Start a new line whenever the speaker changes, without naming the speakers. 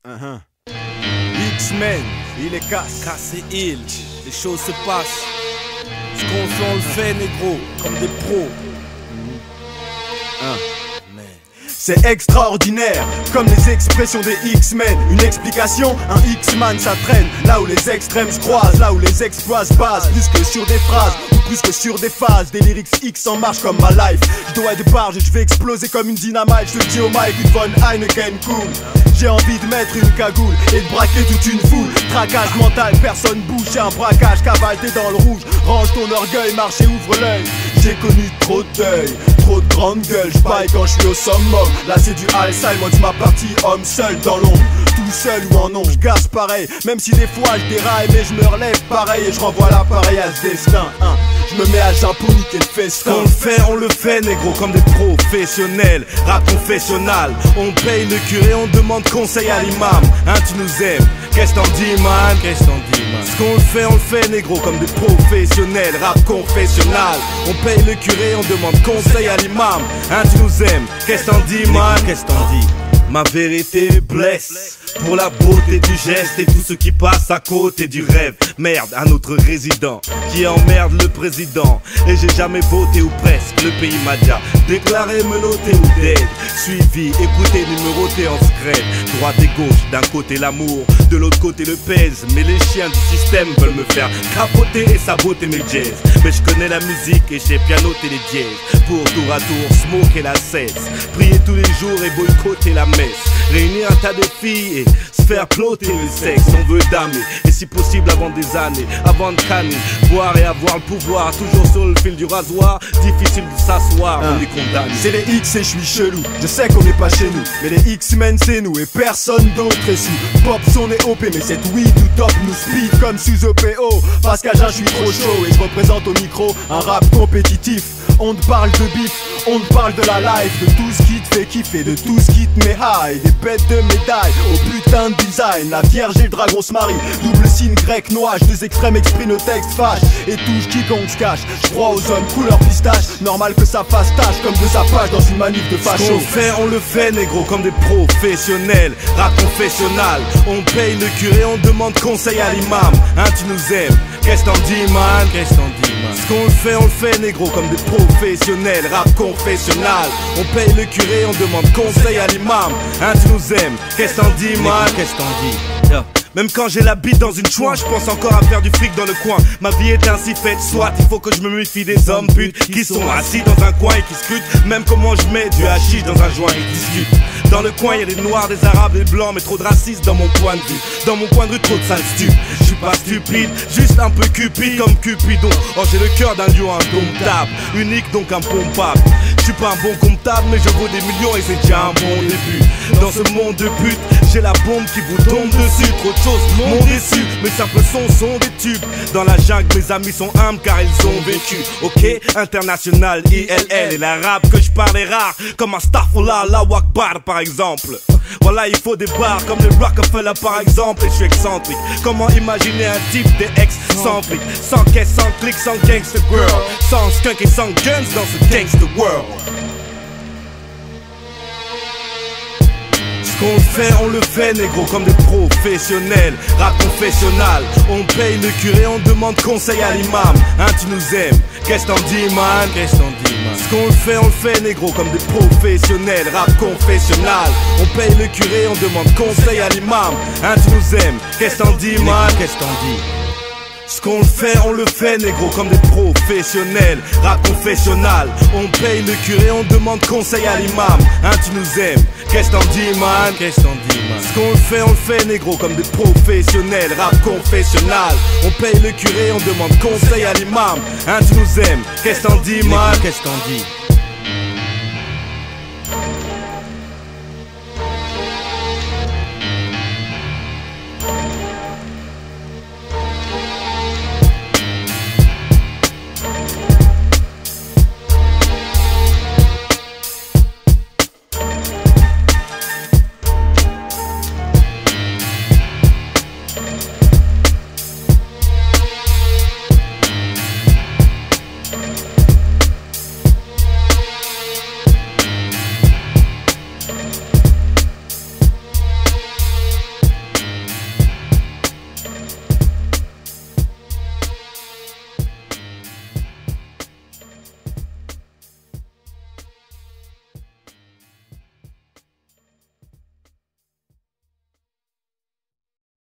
X-Men, il est casse et il, les choses se passent. Ce qu'on fait, on le fait, négro, comme des pros.
C'est extraordinaire, comme les expressions des X-Men. Une explication, un X-Man ça traîne. Là où les extrêmes se croisent, là où les exploits se basent. Plus que sur des phrases, ou plus que sur des phases. Des lyrics X en marche comme ma life. Je dois des barges et je vais exploser comme une dynamite. Je te dis au mic, une bonne Heineken cool. J'ai envie de mettre une cagoule et de braquer toute une foule. Traquage mental, personne bouge, c'est un braquage. Cavale, t'es dans le rouge, range ton orgueil, marche et ouvre l'œil. J'ai connu trop de deuil, trop de grandes gueules. J'paille quand je suis au summum. Là c'est du Alzheimer, c'est ma partie homme seul dans l'ombre. Tout seul ou en ombre, j'gasse pareil. Même si des fois je déraille, mais je me relève pareil. Et je renvoie l'appareil à ce destin. Je me mets à jeun pour niquer le festin.
On le fait, négro, comme des professionnels. Rap confessionnal, on paye le curé, on demande conseil à l'imam. Tu nous aimes, qu'est-ce t'en dis, man? Qu'est-ce t'en dis, man? Ce qu'on le fait, négro, comme des professionnels. Rap confessionnal, on paye le curé, on demande conseil à l'imam. Tu nous aimes, qu'est-ce t'en dis, man? Qu'est-ce t'en dis? Ma vérité blesse pour la beauté du geste et tout ce qui passe à côté du rêve. Merde à notre résident qui emmerde le président. Et j'ai jamais voté ou presque, le pays m'a déjà déclaré menotté ou dead. Suivi, écouté, numéroté en secret. Droite et gauche, d'un côté l'amour, de l'autre côté le pèse. Mais les chiens du système veulent me faire capoter et saboter mes jazz. Mais je connais la musique et j'ai pianoté les dièses. Pour tour à tour, smoker la cesse. Prier tous les jours et boycotter la messe. Réunir un tas de filles et se faire ploter le sexe. On veut damer, et si possible avant des années, avant de canner, boire et avoir le pouvoir. Toujours sur le fil du rasoir, difficile de s'asseoir, on est condamné.
C'est les X et je suis chelou, je sais qu'on n'est pas chez nous. Mais les X-Men c'est nous et personne d'autre est sous. Pop son est OP mais cette weed ou top nous speed comme sous OPO. Parce qu'à jeun je suis trop chaud et je représente au micro un rap compétitif. On te parle de bif, on te parle de la life, de tout ce qui te fait kiffer, de tout ce qui te met high. Des bêtes de médailles, au putain de design. La vierge et le dragon se marient, double signe grec noage. Deux extrêmes expriment nos textes fâche et touche quiconque se cache. J'crois aux hommes couleur pistache, normal que ça fasse tâche comme de sa page dans une manif de facho.
On le fait négro comme des professionnels. Rap confessionnal, on paye le curé, on demande conseil à l'imam. Tu nous aimes, qu'est-ce t'en dis, man? Qu'est-ce t'en dis, man? Ce qu'on le fait négro comme des professionnels. Rap confessionnal, on paye le curé, on demande conseil à l'imam. Tu nous aimes, qu'est-ce t'en dis, man? Qu'est-ce t'en dis? Même quand j'ai la bite dans une chouin, je pense encore à faire du fric dans le coin. Ma vie est ainsi faite, soit il faut que je me méfie des hommes putes qui sont assis dans un coin et qui scrutent. Même comment je mets du hachis dans un joint et discutent. Dans le coin y'a des noirs, des arabes, des blancs, mais trop de racistes dans mon point de vue. Dans mon coin de rue, trop de sales stupes. Je suis pas stupide, juste un peu cupide comme Cupidon. Oh j'ai le cœur d'un lion indomptable, unique donc impompable. Je suis pas un bon comptable mais je vaux des millions et c'est déjà un bon début. Dans ce monde de pute, j'ai la bombe qui vous tombe dessus. Trop de choses m'ont déçu, mes simples sons sont des tubes. Dans la jungle mes amis sont humbles car ils ont vécu. Ok, international, ILL et la rap que je parle est rare. Comme un Starfullah, la Wakbar par exemple. Voilà il faut des bars comme le Rockefeller par exemple. Et je suis excentrique, comment imaginer un type des ex sans flic, sans caisse, sans clic, sans gangster girl, sans skunk et sans guns dans ce gangster world. On le fait négro comme des professionnels. Rap confessionnal, on paye le curé, on demande conseil à l'imam. Tu nous aimes, qu'est-ce t'en dis, man? Qu'est-ce t'en dis, man? Ce qu'on le fait négro comme des professionnels. Rap confessionnal, on paye le curé, on demande conseil à l'imam. Tu nous aimes, qu'est-ce t'en dis, man? Qu'est-ce t'en dis? Ce qu'on le fait négro comme des professionnels. Rap confessionnal, on paye le curé, on demande conseil à l'imam. Tu nous aimes, qu'est-ce t'en dis, man? Qu'est-ce t'en dis, man? Ce qu'on le fait négro comme des professionnels. Rap confessionnal, on paye le curé, on demande conseil à l'imam. Tu nous aimes, qu'est-ce t'en dis, man? Qu'est-ce t'en dis?